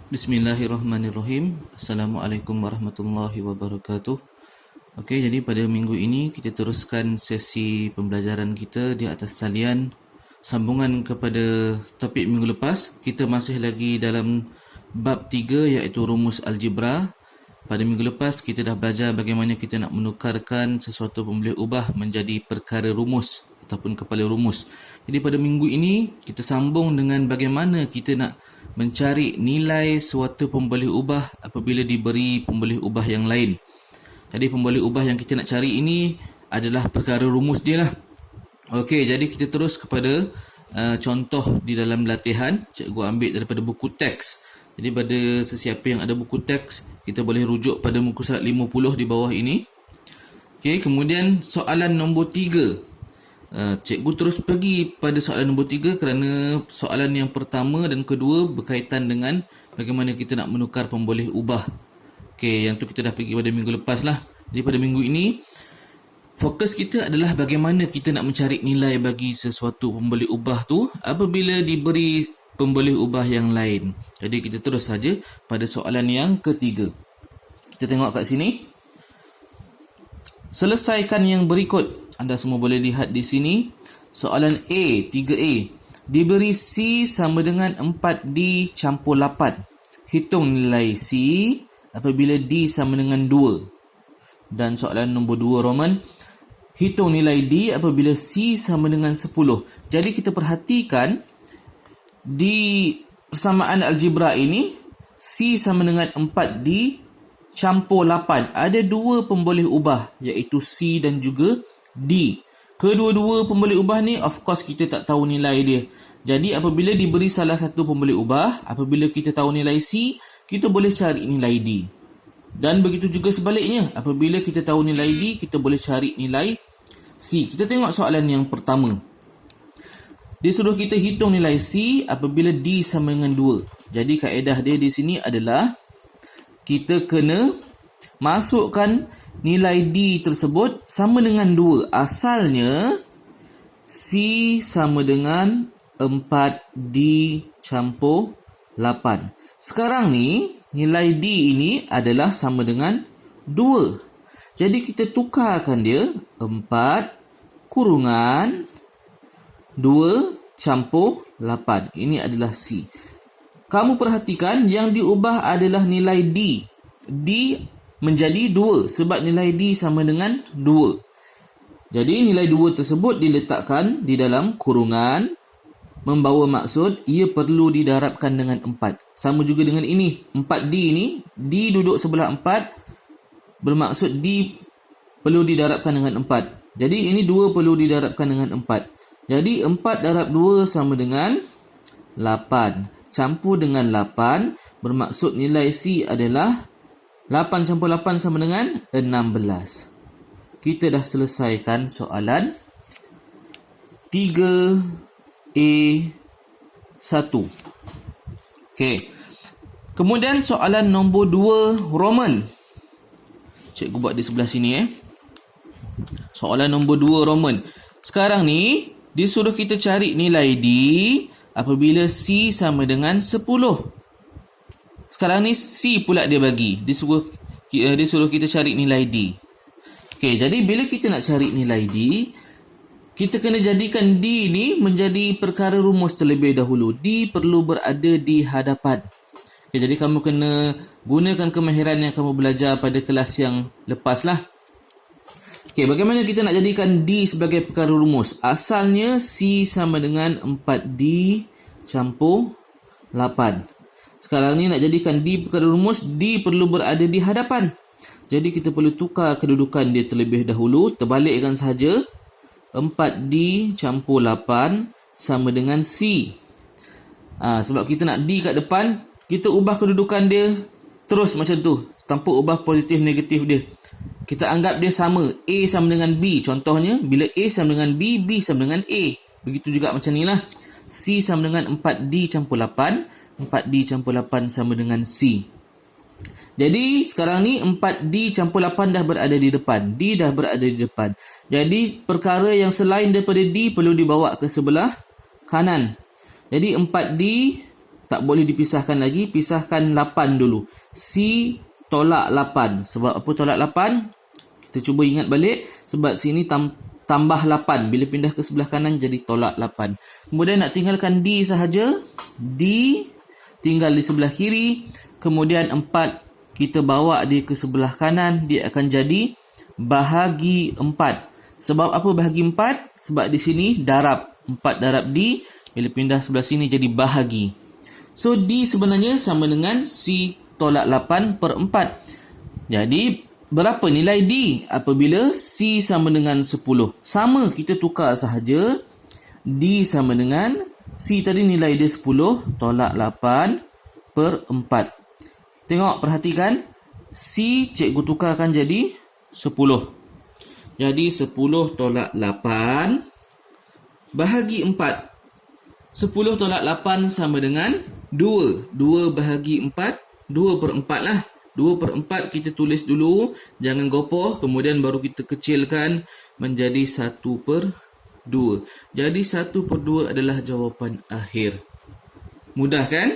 Bismillahirrahmanirrahim. Assalamualaikum warahmatullahi wabarakatuh. Okey, jadi pada minggu ini kita teruskan sesi pembelajaran kita di atas talian sambungan kepada topik minggu lepas. Kita masih lagi dalam bab 3 iaitu rumus algebra. Pada minggu lepas kita dah belajar bagaimana kita nak menukarkan sesuatu pun boleh ubah menjadi perkara rumus ataupun kepala rumus. Jadi pada minggu ini kita sambung dengan bagaimana kita nak mencari nilai suatu pemboleh ubah apabila diberi pemboleh ubah yang lain. Jadi pemboleh ubah yang kita nak cari ini adalah perkara rumus dia lah. Okey, jadi kita terus kepada contoh di dalam latihan. Cikgu ambil daripada buku teks. Jadi pada sesiapa yang ada buku teks, kita boleh rujuk pada muka surat 50 di bawah ini. Okey, kemudian soalan nombor 3. Cikgu terus pergi pada soalan nombor 3 kerana soalan yang pertama dan kedua berkaitan dengan bagaimana kita nak menukar pemboleh ubah. Okey, yang tu kita dah pergi pada minggu lepas lah. Jadi pada minggu ini, fokus kita adalah bagaimana kita nak mencari nilai bagi sesuatu pemboleh ubah tu apabila diberi pemboleh ubah yang lain. Jadi kita terus saja pada soalan yang ketiga. Kita tengok kat sini. Selesaikan yang berikut. Anda semua boleh lihat di sini. Soalan A, 3A. Diberi C sama dengan 4D campur 8. Hitung nilai C apabila D sama dengan 2. Dan soalan nombor 2 Roman. Hitung nilai D apabila C sama dengan 10. Jadi kita perhatikan di persamaan algebra ini C sama dengan 4D campur 8. Ada dua pemboleh ubah iaitu C dan juga D. Kedua-dua pemboleh ubah ni of course kita tak tahu nilai dia. Jadi apabila diberi salah satu pemboleh ubah, apabila kita tahu nilai C, kita boleh cari nilai D. Dan begitu juga sebaliknya, apabila kita tahu nilai D, kita boleh cari nilai C. Kita tengok soalan yang pertama. Dia suruh kita hitung nilai C apabila D sama dengan 2. Jadi kaedah dia di sini adalah kita kena masukkan nilai D tersebut sama dengan 2. Asalnya C sama dengan 4D campur 8. Sekarang ni nilai D ini adalah sama dengan 2. Jadi kita tukarkan dia 4 kurungan 2 campur 8. Ini adalah C. Kamu perhatikan yang diubah adalah nilai D. D menjadi 2 sebab nilai D sama dengan 2. Jadi nilai 2 tersebut diletakkan di dalam kurungan membawa maksud ia perlu didarabkan dengan 4. Sama juga dengan ini. 4D ini, D duduk sebelah 4 bermaksud D perlu didarabkan dengan 4. Jadi ini 2 perlu didarabkan dengan 4. Jadi 4 darab 2 sama dengan 8. Campur dengan 8 bermaksud nilai C adalah 8 campur 8 sama dengan 16. Kita dah selesaikan soalan 3A1. Okey. Kemudian soalan nombor 2 Roman. Cikgu buat di sebelah sini Soalan nombor 2 Roman. Sekarang ni disuruh kita cari nilai D apabila C sama dengan 10. Sekarang ni C pula dia bagi. Dia suruh kita cari nilai D. Okey, jadi bila kita nak cari nilai D, kita kena jadikan D ni menjadi perkara rumus terlebih dahulu. D perlu berada di hadapan. Okey, jadi kamu kena gunakan kemahiran yang kamu belajar pada kelas yang lepas lah. Okey, bagaimana kita nak jadikan D sebagai perkara rumus? Asalnya C sama dengan 4D campur 8. Sekarang ni nak jadikan D perkara rumus, D perlu berada di hadapan. Jadi kita perlu tukar kedudukan dia terlebih dahulu. Terbalikkan saja. 4D campur 8 sama dengan C. Sebab kita nak D kat depan, kita ubah kedudukan dia terus macam tu. Tanpa ubah positif negatif dia. Kita anggap dia sama. A sama dengan B. Contohnya, bila A sama dengan B, B sama dengan A. Begitu juga macam ni lah. C sama dengan 4D campur 8. 4D campur 8 sama dengan C. Jadi sekarang ni 4D campur 8 dah berada di depan. D dah berada di depan. Jadi perkara yang selain daripada D perlu dibawa ke sebelah kanan. Jadi 4D tak boleh dipisahkan lagi. Pisahkan 8 dulu. C tolak 8. Sebab apa tolak 8? Kita cuba ingat balik. Sebab sini tambah 8. Bila pindah ke sebelah kanan jadi tolak 8. Kemudian nak tinggalkan D sahaja. D tinggal di sebelah kiri. Kemudian 4 kita bawa dia ke sebelah kanan. Dia akan jadi bahagi 4. Sebab apa bahagi 4? Sebab di sini darab. 4 darab D. Bila pindah sebelah sini jadi bahagi. So D sebenarnya sama dengan C tolak 8 per 4. Jadi berapa nilai D apabila C sama dengan 10? Sama, kita tukar sahaja. D sama dengan C tadi nilai dia 10 tolak 8 per 4. Tengok, perhatikan. C cikgu tukarkan jadi 10. Jadi 10 tolak 8 bahagi 4. 10 tolak 8 sama dengan 2. 2 bahagi 4. 2 per 4 lah. 2 per 4 kita tulis dulu. Jangan gopoh. Kemudian baru kita kecilkan menjadi 1 per 2. Jadi 1 per 2 adalah jawapan akhir. Mudah kan?